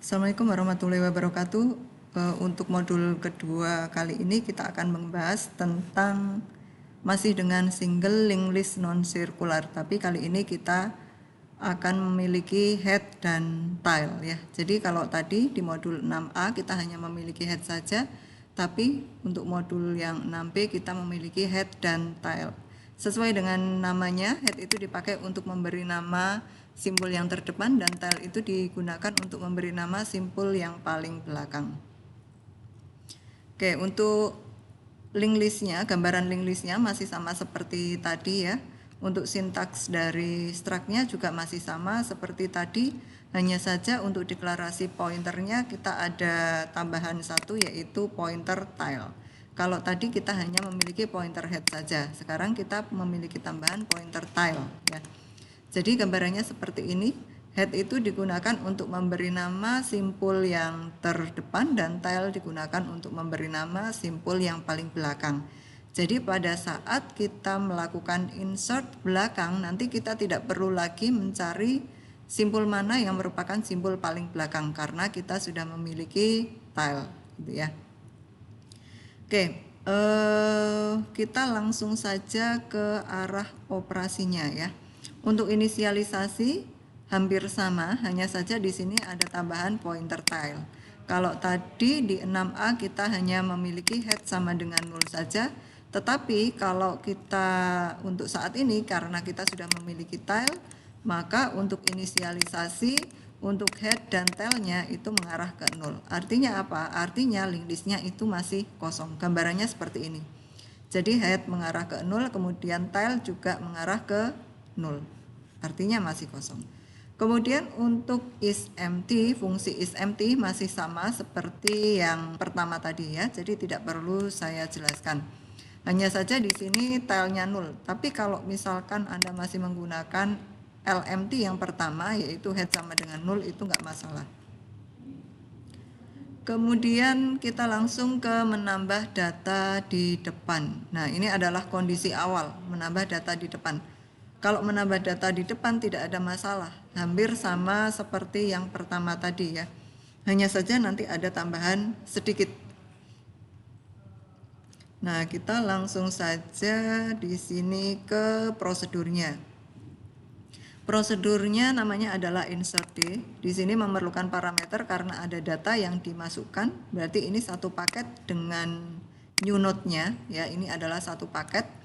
Assalamualaikum warahmatullahi wabarakatuh. Untuk modul kedua kali ini kita akan membahas tentang masih dengan single linked list non circular, tapi kali ini kita akan memiliki head dan tail ya. Jadi kalau tadi di modul 6A kita hanya memiliki head saja, tapi untuk modul yang 6B kita memiliki head dan tail. Sesuai dengan namanya, head itu dipakai untuk memberi nama simbol yang terdepan dan tail itu digunakan untuk memberi nama simbol yang paling belakang. Oke, untuk link listnya, gambaran link listnya masih sama seperti tadi ya. Untuk sintaks dari struct-nya juga masih sama seperti tadi, hanya saja untuk deklarasi pointernya kita ada tambahan satu yaitu pointer tail. Kalau tadi kita hanya memiliki pointer head saja, sekarang kita memiliki tambahan pointer tail ya. Jadi gambarannya seperti ini. Head itu digunakan untuk memberi nama simpul yang terdepan dan tail digunakan untuk memberi nama simpul yang paling belakang. Jadi pada saat kita melakukan insert belakang, nanti kita tidak perlu lagi mencari simpul mana yang merupakan simpul paling belakang karena kita sudah memiliki tail gitu ya. Oke, kita langsung saja ke arah operasinya ya. Untuk inisialisasi hampir sama, hanya saja di sini ada tambahan pointer tail. Kalau tadi di 6A kita hanya memiliki head sama dengan 0 saja, tetapi kalau kita untuk saat ini karena kita sudah memiliki tail, maka untuk inisialisasi untuk head dan tailnya itu mengarah ke 0. Artinya apa? Artinya link listnya itu masih kosong. Gambarannya seperti ini. Jadi head mengarah ke 0, kemudian tail juga mengarah ke 0. Artinya masih kosong. Kemudian untuk isEmpty, fungsi isEmpty masih sama seperti yang pertama tadi ya. Jadi tidak perlu saya jelaskan. Hanya saja di sini tailnya 0. Tapi kalau misalkan Anda masih menggunakan LMT yang pertama yaitu head sama dengan 0 itu nggak masalah. Kemudian kita langsung ke menambah data di depan. Nah ini adalah kondisi awal menambah data di depan. Kalau menambah data di depan tidak ada masalah, hampir sama seperti yang pertama tadi ya. Hanya saja nanti ada tambahan sedikit. Nah kita langsung saja di sini ke prosedurnya. Prosedurnya namanya adalah insert D. Di sini memerlukan parameter karena ada data yang dimasukkan. Berarti ini satu paket dengan new node-nya ya. Ini adalah satu paket.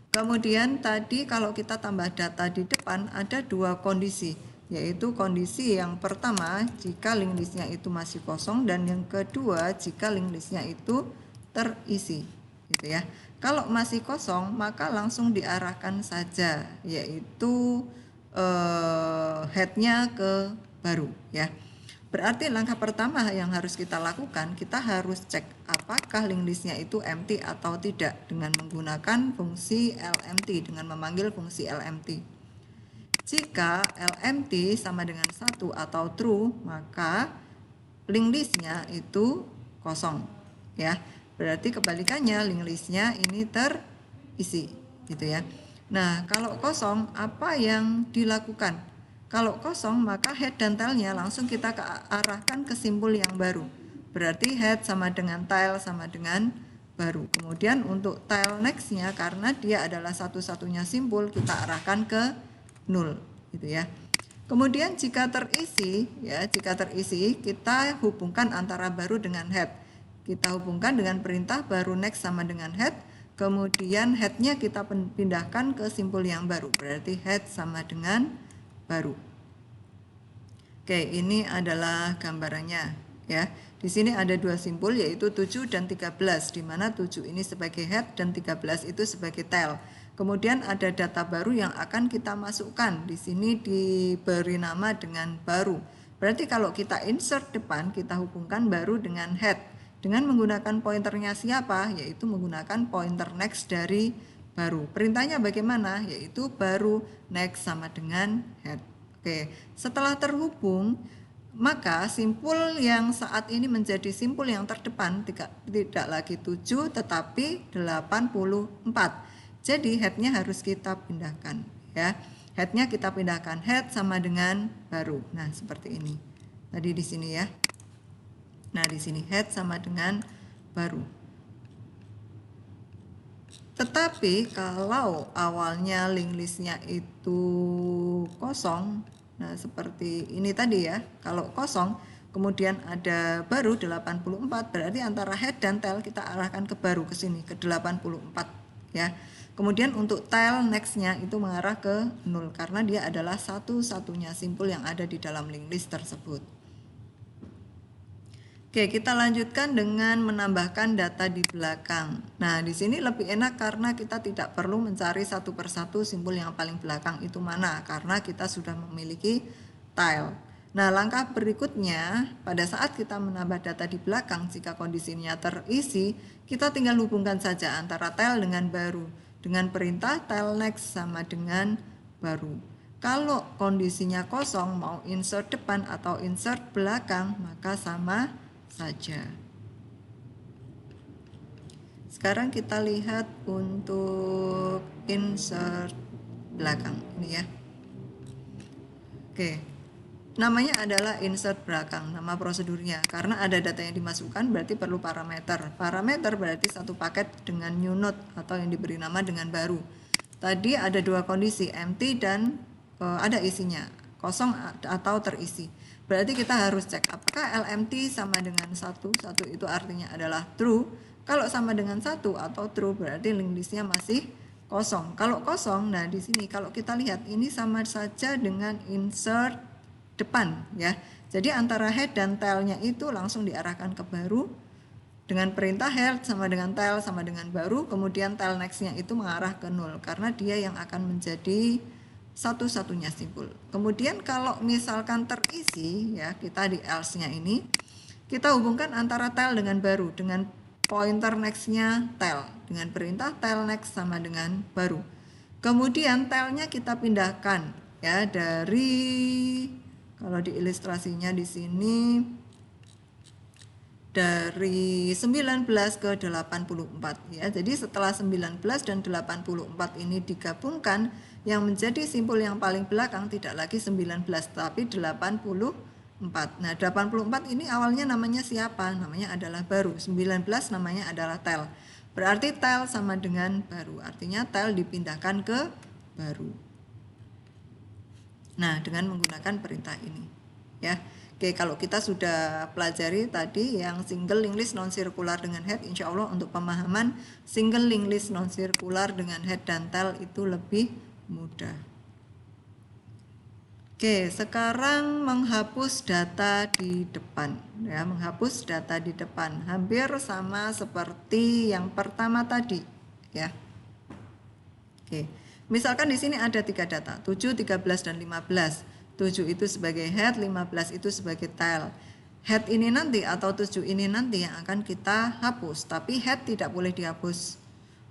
Kemudian tadi kalau kita tambah data di depan ada dua kondisi, yaitu kondisi yang pertama jika link listnya itu masih kosong dan yang kedua jika link listnya itu terisi gitu ya. Kalau masih kosong maka langsung diarahkan saja yaitu headnya ke baru ya. Berarti langkah pertama yang harus kita lakukan, kita harus cek apakah link listnya itu empty atau tidak dengan menggunakan fungsi LMT, dengan memanggil fungsi LMT. Jika LMT sama dengan 1 atau true, maka link listnya itu kosong ya. Berarti kebalikannya link listnya ini terisi gitu ya. Nah, kalau kosong, apa yang dilakukan? Kalau kosong, maka head dan tailnya langsung kita arahkan ke simbol yang baru. Berarti head sama dengan tail sama dengan baru. Kemudian untuk tail next-nya, karena dia adalah satu-satunya simbol, kita arahkan ke 0, gitu ya. Kemudian jika terisi, kita hubungkan antara baru dengan head. Kita hubungkan dengan perintah baru next sama dengan head. Kemudian headnya kita pindahkan ke simbol yang baru, berarti head sama dengan baru. Oke, ini adalah gambarannya ya. Di sini ada dua simbol yaitu 7 dan 13, di mana 7 ini sebagai head dan 13 itu sebagai tail. Kemudian ada data baru yang akan kita masukkan. Di sini diberi nama dengan baru. Berarti kalau kita insert depan, kita hubungkan baru dengan head. Dengan menggunakan pointernya siapa? Yaitu menggunakan pointer next dari baru. Perintahnya bagaimana? Yaitu baru next sama dengan head. Oke, setelah terhubung, maka simpul yang saat ini menjadi simpul yang terdepan tidak lagi 7 tetapi 84. Jadi headnya harus kita pindahkan ya. Headnya kita pindahkan head sama dengan baru. Nah seperti ini. Tadi di sini ya. Nah, di sini head sama dengan baru. Tetapi kalau awalnya link listnya itu kosong, nah seperti ini tadi ya, kalau kosong kemudian ada baru 84, berarti antara head dan tail kita arahkan ke baru, ke sini ke 84 ya. Kemudian untuk tail nextnya itu mengarah ke 0 karena dia adalah satu-satunya simpul yang ada di dalam link list tersebut. Oke, kita lanjutkan dengan menambahkan data di belakang. Nah, di sini lebih enak karena kita tidak perlu mencari satu persatu simpul yang paling belakang itu mana, karena kita sudah memiliki tile. Nah, langkah berikutnya, pada saat kita menambah data di belakang, jika kondisinya terisi, kita tinggal hubungkan saja antara tile dengan baru. Dengan perintah tile next sama dengan baru. Kalau kondisinya kosong, mau insert depan atau insert belakang, maka sama saja. Sekarang kita lihat untuk insert belakang ini ya. Oke. Namanya adalah insert belakang, nama prosedurnya. Karena ada data yang dimasukkan berarti perlu parameter. Parameter berarti satu paket dengan new node atau yang diberi nama dengan baru. Tadi ada dua kondisi, empty dan ada isinya, kosong atau terisi. Berarti kita harus cek apakah LMT sama dengan 1, 1 itu artinya adalah true. Kalau sama dengan 1 atau true berarti link listnya masih kosong. Kalau kosong, nah di sini kalau kita lihat ini sama saja dengan insert depan ya. Jadi antara head dan tailnya itu langsung diarahkan ke baru dengan perintah head sama dengan tail sama dengan baru, kemudian tail nextnya itu mengarah ke 0 karena dia yang akan menjadi satu-satunya simpul. Kemudian kalau misalkan terisi ya, kita di else-nya ini kita hubungkan antara tail dengan baru dengan pointer next-nya tail dengan perintah tail next sama dengan baru. Kemudian tailnya kita pindahkan ya dari, kalau di ilustrasinya di sini dari 19 ke 84 ya. Jadi setelah 19 dan 84 ini digabungkan, yang menjadi simpul yang paling belakang tidak lagi 19 tapi 84. Nah, 84 ini awalnya namanya siapa? Namanya adalah baru. 19 namanya adalah tail. Berarti tail sama dengan baru. Artinya tail dipindahkan ke baru. Nah, dengan menggunakan perintah ini ya. Oke, kalau kita sudah pelajari tadi yang single link list non-circular dengan head, insya Allah untuk pemahaman single link list non-circular dengan head dan tail itu lebih mudah. Oke, sekarang menghapus data di depan ya, menghapus data di depan hampir sama seperti yang pertama tadi ya. Oke, misalkan di sini ada 3 data, 7, 13 dan 15. 7 itu sebagai head, 15 itu sebagai tail. Head ini nanti atau 7 ini nanti yang akan kita hapus, tapi head tidak boleh dihapus.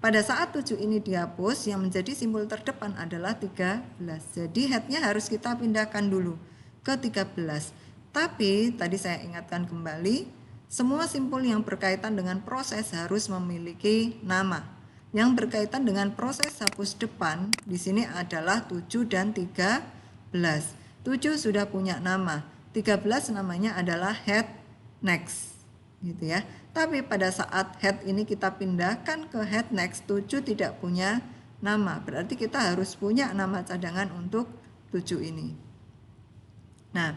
Pada saat 7 ini dihapus, yang menjadi simbol terdepan adalah 13. Jadi headnya harus kita pindahkan dulu ke 13. Tapi tadi saya ingatkan kembali, semua simpul yang berkaitan dengan proses harus memiliki nama. Yang berkaitan dengan proses hapus depan di sini adalah 7 dan 13. 7 sudah punya nama, 13 namanya adalah head next gitu ya. Tapi pada saat head ini kita pindahkan ke head next, 7 tidak punya nama. Berarti kita harus punya nama cadangan untuk 7 ini. Nah,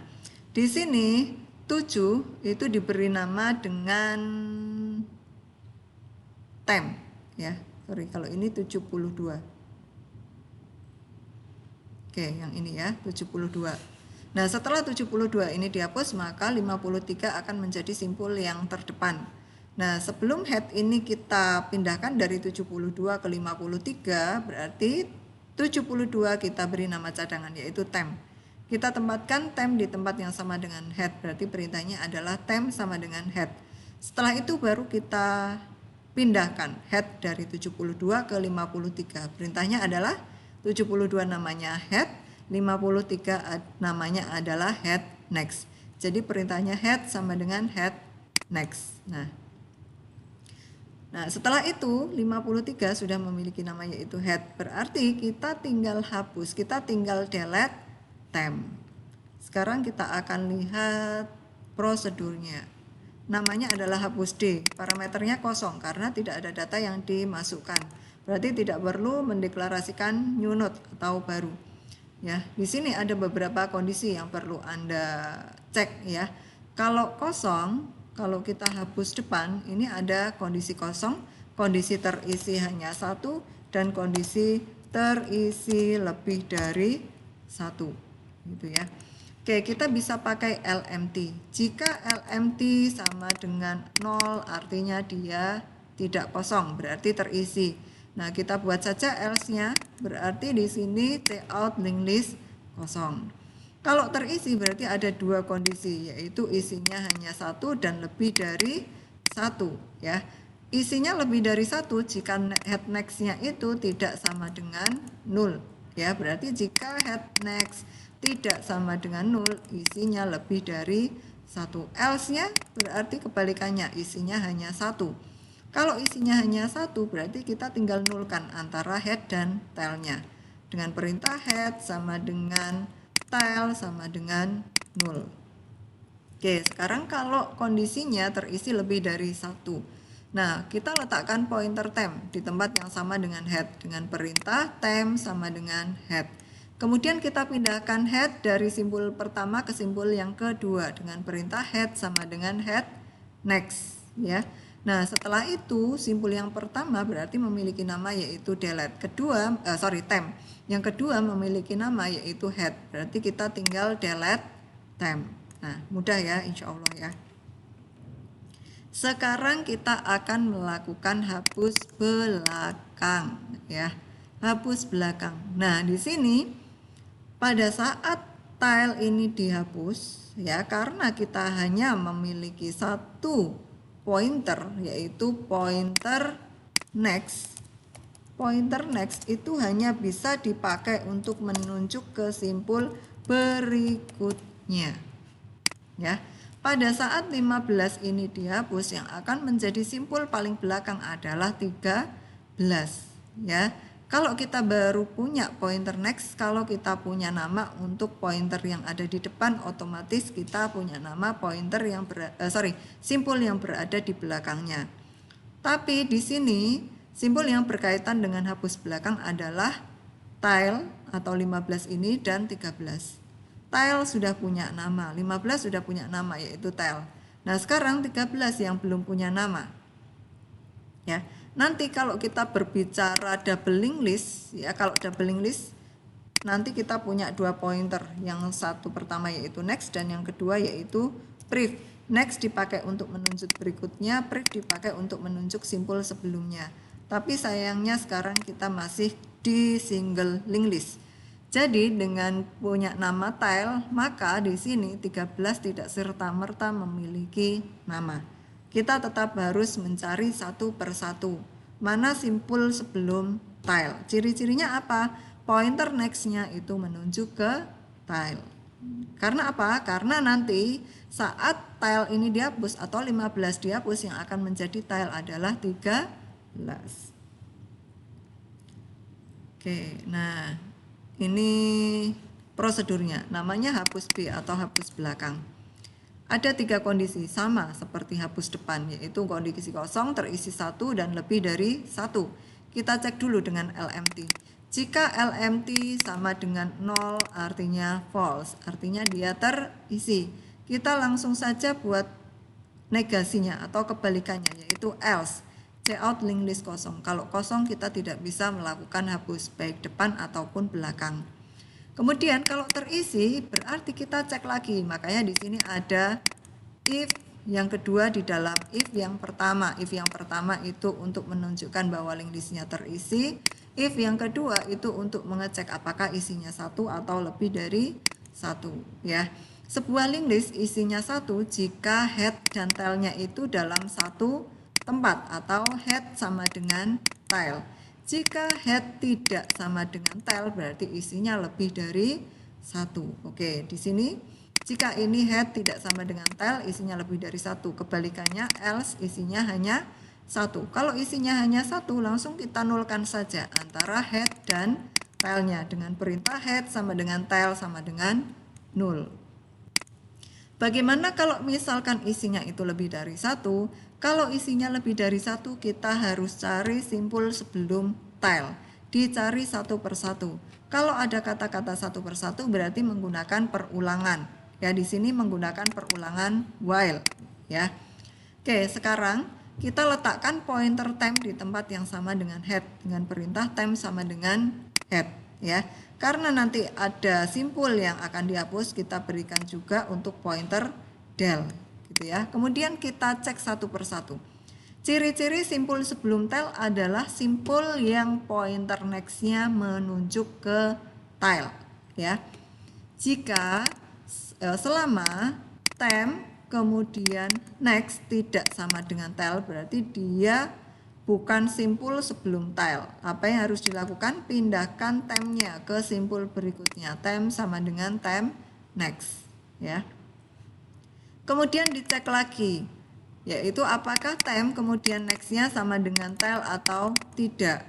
di sini 7 itu diberi nama dengan temp ya. Sorry, kalau ini 72. Oke, yang ini ya, 72. Nah, setelah 72 ini dihapus, maka 53 akan menjadi simpul yang terdepan. Nah, sebelum head ini kita pindahkan dari 72 ke 53, berarti 72 kita beri nama cadangan yaitu temp. Kita tempatkan temp di tempat yang sama dengan head, berarti perintahnya adalah temp sama dengan head. Setelah itu baru kita pindahkan head dari 72 ke 53. Perintahnya adalah 72 namanya head, 53 namanya adalah head next. Jadi perintahnya head sama dengan head next. Nah, setelah itu 53 sudah memiliki nama yaitu head. Berarti kita tinggal hapus, kita tinggal delete temp. Sekarang kita akan lihat prosedurnya. Namanya adalah hapus D, parameternya kosong karena tidak ada data yang dimasukkan. Berarti tidak perlu mendeklarasikan new node atau baru. Ya, di sini ada beberapa kondisi yang perlu Anda cek ya. Kalau kosong, kalau kita hapus depan, ini ada kondisi kosong, kondisi terisi hanya satu, dan kondisi terisi lebih dari satu, gitu ya. Oke, kita bisa pakai LMT. Jika LMT sama dengan 0, artinya dia tidak kosong, berarti terisi. Nah, kita buat saja else-nya, berarti di sini cout linked list kosong. Kalau terisi berarti ada dua kondisi, yaitu isinya hanya satu dan lebih dari satu, ya. Isinya lebih dari satu jika head next-nya itu tidak sama dengan 0, ya. Berarti jika head next tidak sama dengan 0, isinya lebih dari satu. Else-nya berarti kebalikannya, isinya hanya satu. Kalau isinya hanya satu, berarti kita tinggal nulkan antara head dan tail-nya. Dengan perintah head sama dengan tail sama dengan 0. Oke, sekarang kalau kondisinya terisi lebih dari satu. Nah, kita letakkan pointer temp di tempat yang sama dengan head. Dengan perintah temp sama dengan head. Kemudian kita pindahkan head dari simbol pertama ke simbol yang kedua dengan perintah head sama dengan head next, ya. Nah, setelah itu simbol yang pertama berarti memiliki nama yaitu delete. Temp. Yang kedua memiliki nama yaitu head. Berarti kita tinggal delete temp. Nah, mudah ya, insya Allah ya. Sekarang kita akan melakukan hapus belakang, ya. Hapus belakang. Nah, di sini pada saat tile ini dihapus, ya, karena kita hanya memiliki satu pointer, yaitu pointer next. Pointer next itu hanya bisa dipakai untuk menunjuk ke simbol berikutnya, ya. Pada saat 15 ini dihapus, yang akan menjadi simbol paling belakang adalah 13, ya. Kalau kita baru punya pointer next, kalau kita punya nama untuk pointer yang ada di depan, otomatis kita punya nama pointer yang simbol yang berada di belakangnya. Tapi di sini simbol yang berkaitan dengan hapus belakang adalah tile atau 15 ini dan 13. Tile sudah punya nama, 15 sudah punya nama yaitu tile. Nah, sekarang 13 yang belum punya nama. Ya. Nanti kalau kita berbicara doubling list, ya, kalau doubling list nanti kita punya dua pointer, yang satu pertama yaitu next dan yang kedua yaitu pref. Next dipakai untuk menunjuk berikutnya, pref dipakai untuk menunjuk simbol sebelumnya. Tapi sayangnya sekarang kita masih di single linked list. Jadi dengan punya nama tile, maka di sini 13 tidak serta-merta memiliki nama. Kita tetap harus mencari satu persatu. Mana simbol sebelum tile? Ciri-cirinya apa? Pointer next-nya itu menunjuk ke tile. Karena apa? Karena nanti saat tile ini dihapus atau 15 dihapus, yang akan menjadi tile adalah 13. Oke, nah ini prosedurnya. Namanya hapus B atau hapus belakang. Ada 3 kondisi sama seperti hapus depan, yaitu kondisi kosong, terisi 1 dan lebih dari 1. Kita cek dulu dengan LMT. Jika LMT sama dengan 0 artinya false, artinya dia terisi. Kita langsung saja buat negasinya atau kebalikannya, yaitu else. Cout linked list kosong. Kalau kosong kita tidak bisa melakukan hapus baik depan ataupun belakang. Kemudian kalau terisi berarti kita cek lagi. Makanya di sini ada if yang kedua di dalam if yang pertama. If yang pertama itu untuk menunjukkan bahwa linked listnya terisi. If yang kedua itu untuk mengecek apakah isinya satu atau lebih dari satu, ya. Sebuah linked list isinya satu jika head dan tail-nya itu dalam satu tempat atau head sama dengan tail. Jika head tidak sama dengan tail berarti isinya lebih dari satu. Oke, di sini jika ini head tidak sama dengan tail isinya lebih dari satu. Kebalikannya else isinya hanya satu. Kalau isinya hanya satu langsung kita nolkan saja antara head dan tailnya dengan perintah head sama dengan tail sama dengan 0. Bagaimana kalau misalkan isinya itu lebih dari satu? Kalau isinya lebih dari satu, kita harus cari simpul sebelum tile. Dicari satu persatu. Kalau ada kata-kata satu persatu berarti menggunakan perulangan. Ya, di sini menggunakan perulangan while. Ya. Oke, sekarang kita letakkan pointer time di tempat yang sama dengan head dengan perintah time sama dengan head. Ya, karena nanti ada simpul yang akan dihapus, kita berikan juga untuk pointer del, gitu ya. Kemudian kita cek satu persatu. Ciri-ciri simpul sebelum tile adalah simpul yang pointer next-nya menunjuk ke tile, ya. Jika selama time kemudian next tidak sama dengan tile, berarti dia bukan simpul sebelum tile. Apa yang harus dilakukan? Pindahkan time-nya ke simpul berikutnya. Time sama dengan time next, ya. Kemudian dicek lagi, yaitu apakah time kemudian next-nya sama dengan tile atau tidak,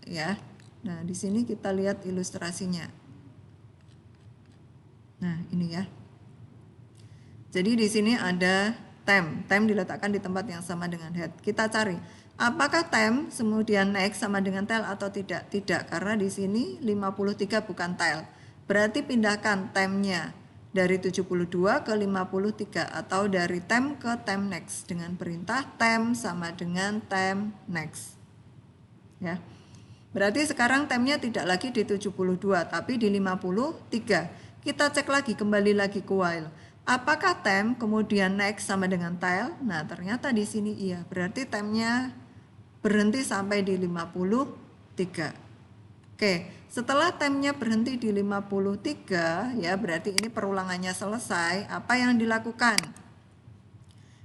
ya. Nah, di sini kita lihat ilustrasinya. Nah, ini ya. Jadi di sini ada time. Time diletakkan di tempat yang sama dengan head. Kita cari apakah time kemudian next sama dengan tile atau tidak? Tidak, karena di sini 53 bukan tile. Berarti pindahkan time-nya dari 72 ke 53 atau dari time ke time next dengan perintah time sama dengan time next. Ya. Berarti sekarang time-nya tidak lagi di 72 tapi di 53. Kita cek lagi, kembali lagi ke while. Apakah time kemudian next sama dengan tile? Nah, ternyata di sini iya. Berarti time-nya berhenti sampai di 53. Oke, setelah time-nya berhenti di 53, ya berarti ini perulangannya selesai. Apa yang dilakukan?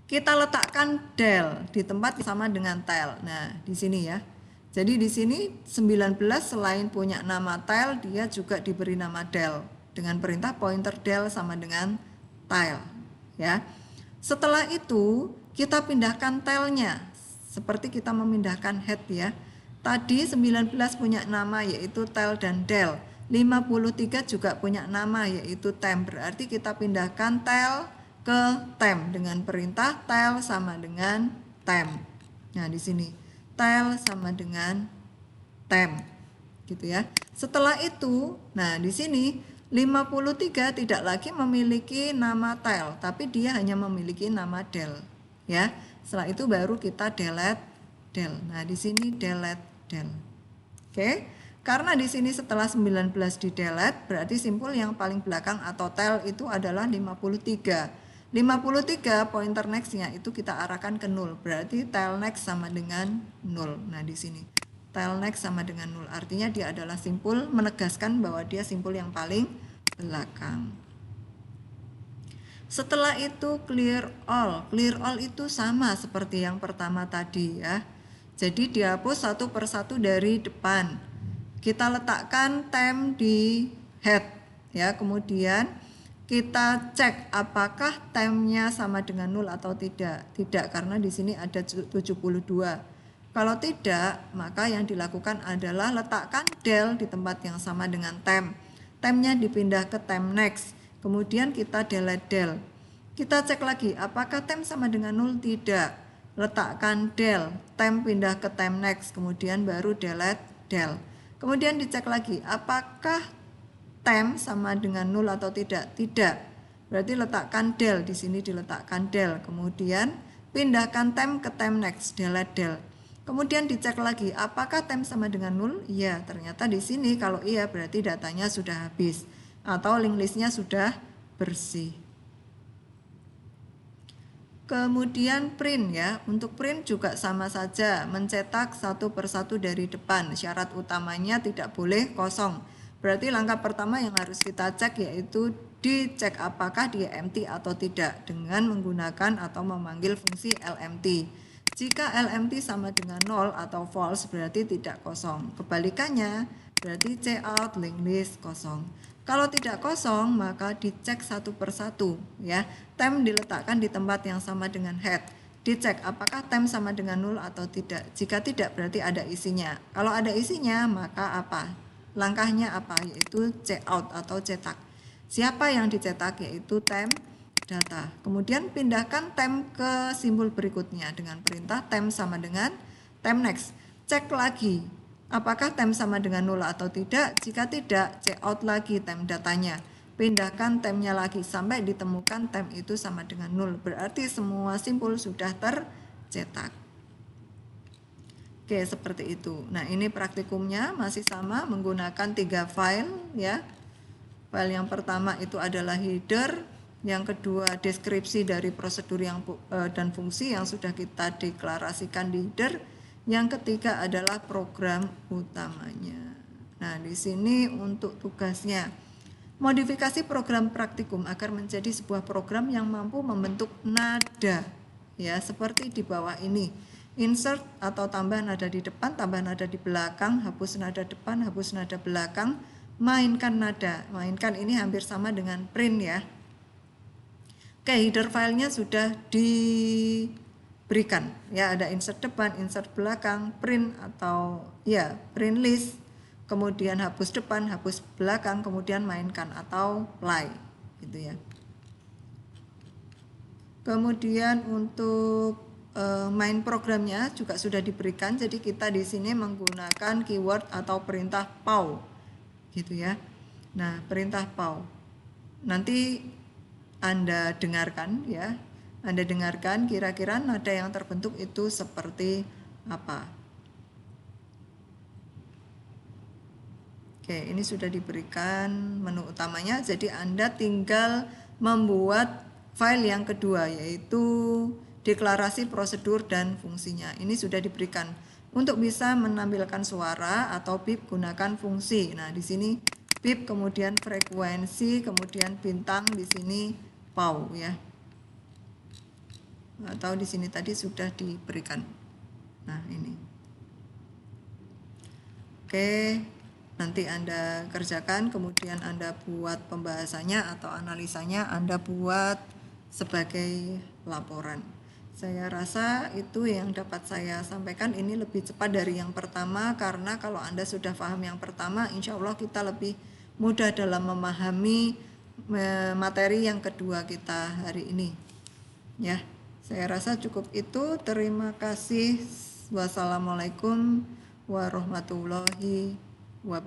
Kita letakkan del di tempat sama dengan tile. Nah, di sini ya. Jadi di sini 19 selain punya nama tile, dia juga diberi nama del dengan perintah pointer del sama dengan tile, ya. Setelah itu kita pindahkan tile-nya seperti kita memindahkan head, ya. Tadi 19 punya nama yaitu tile dan del. 53 juga punya nama yaitu time. Berarti kita pindahkan tile ke time dengan perintah tile sama dengan time. Nah, di sini tile sama dengan time, gitu ya. Setelah itu, nah di sini 53 tidak lagi memiliki nama tile, tapi dia hanya memiliki nama del, ya. Setelah itu baru kita delete del. Nah, di sini delete del. Oke. Karena di sini setelah 19 di delete, berarti simpul yang paling belakang atau tile itu adalah 53. 53 pointer next-nya itu kita arahkan ke 0. Berarti tile next sama dengan 0. Nah, di sini tile next sama dengan 0. Artinya dia adalah simpul, menegaskan bahwa dia simpul yang paling belakang. Setelah itu clear all. Clear all itu sama seperti yang pertama tadi, ya. Jadi dihapus satu persatu dari depan. Kita letakkan time di head, ya. Kemudian kita cek apakah time-nya sama dengan 0 atau tidak. Tidak, karena di sini ada 72. Kalau tidak, maka yang dilakukan adalah letakkan del di tempat yang sama dengan time. Time-nya dipindah ke time next. Kemudian kita delete del. Kita cek lagi, apakah time sama dengan 0? Tidak. Letakkan del. Time pindah ke time next. Kemudian baru delete del. Kemudian dicek lagi, apakah time sama dengan 0 atau tidak? Tidak. Berarti letakkan del. Di sini diletakkan del. Kemudian pindahkan time ke time next. Delete del. Kemudian dicek lagi, apakah time sama dengan 0? Iya, ternyata di sini kalau iya berarti datanya sudah habis atau link listnya sudah bersih. Kemudian print, ya. Untuk print juga sama saja, mencetak satu persatu dari depan. Syarat utamanya tidak boleh kosong. Berarti langkah pertama yang harus kita cek yaitu dicek apakah dia empty atau tidak dengan menggunakan atau memanggil fungsi lmt. Jika lmt sama dengan 0 atau false berarti tidak kosong. Kebalikannya berarti cout link list kosong. Kalau tidak kosong maka dicek satu persatu, ya. Time diletakkan di tempat yang sama dengan head. Dicek apakah time sama dengan 0 atau tidak. Jika tidak berarti ada isinya. Kalau ada isinya maka apa? Langkahnya apa? Yaitu cout atau cetak. Siapa yang dicetak? Yaitu time data. Kemudian pindahkan tem ke simbol berikutnya dengan perintah tem sama dengan tem next. Cek lagi apakah tem sama dengan 0 atau tidak. Jika tidak, check out lagi tem datanya. Pindahkan temnya lagi sampai ditemukan tem itu sama dengan 0. Berarti semua simbol sudah tercetak. Oke, seperti itu. Nah, ini praktikumnya masih sama menggunakan 3 file ya. File yang pertama itu adalah header, yang kedua deskripsi dari prosedur dan fungsi yang sudah kita deklarasikan di header, yang ketiga adalah program utamanya. Nah, di sini untuk tugasnya modifikasi program praktikum agar menjadi sebuah program yang mampu membentuk nada ya, seperti di bawah ini. Insert atau tambah nada di depan, tambah nada di belakang, hapus nada depan, hapus nada belakang, mainkan nada. Mainkan ini hampir sama dengan print ya. Oke, header filenya sudah diberikan ya, ada insert depan, insert belakang, print atau ya print list, kemudian hapus depan, hapus belakang, kemudian mainkan atau play gitu ya. Kemudian untuk main programnya juga sudah diberikan, jadi kita di sini menggunakan keyword atau perintah PAU gitu ya. Nah, perintah PAU nanti Anda dengarkan ya. Anda dengarkan kira-kira nada yang terbentuk itu seperti apa. Oke, ini sudah diberikan menu utamanya, jadi Anda tinggal membuat file yang kedua yaitu deklarasi prosedur dan fungsinya. Ini sudah diberikan. Untuk bisa menampilkan suara atau bip gunakan fungsi. Nah, di sini bip, kemudian frekuensi, kemudian bintang, di sini PAU ya. Atau di sini tadi sudah diberikan. Nah, ini. Oke, nanti Anda kerjakan, kemudian Anda buat pembahasannya atau analisanya, Anda buat sebagai laporan. Saya rasa itu yang dapat saya sampaikan. Ini lebih cepat dari yang pertama, karena kalau Anda sudah paham yang pertama, insya Allah kita lebih mudah dalam memahami materi yang kedua kita hari ini. Ya, saya rasa cukup itu. Terima kasih. Wassalamualaikum warahmatullahi wabarakatuh.